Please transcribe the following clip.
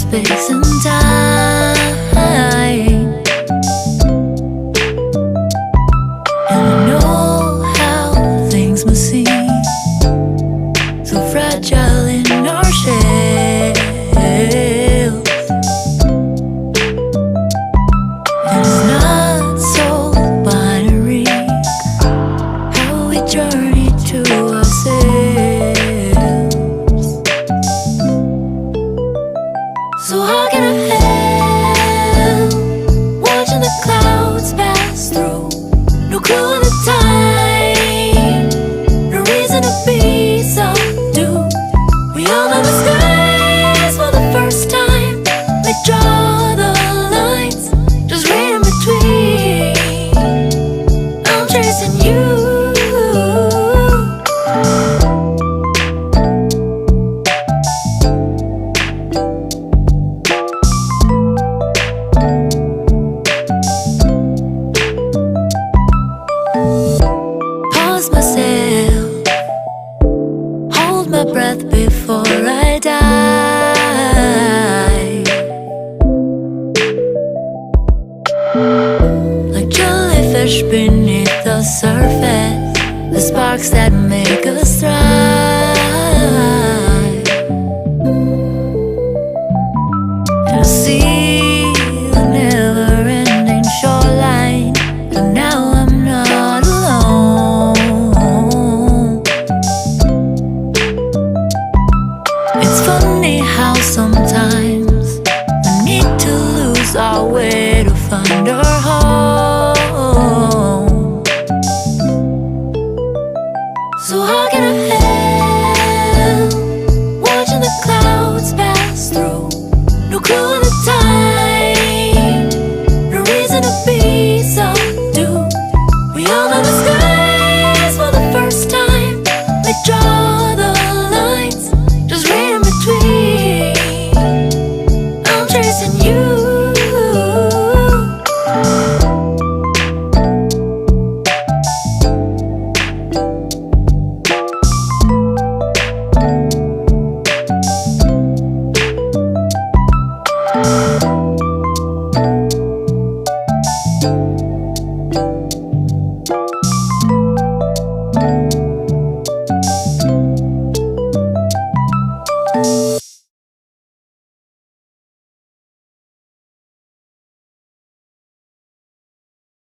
space and time. And I know how things must seem so fragile in our shells. And it's not so binary how we journey to ourselves. So how can I help watching the clouds pass through? No clue of the time, no reason to be subdued. We all know the skies for the first time. They draw the lines, just read in between. I'm chasing you. Pause myself, hold my breath before I die. Like jellyfish beneath the surface, the sparks that make us thrive. And I see the never-ending shoreline, but now I'm not alone. It's funny how sometimes we need to lose our way to find our home. So how can I help watching the clouds pass through? No clue of the time.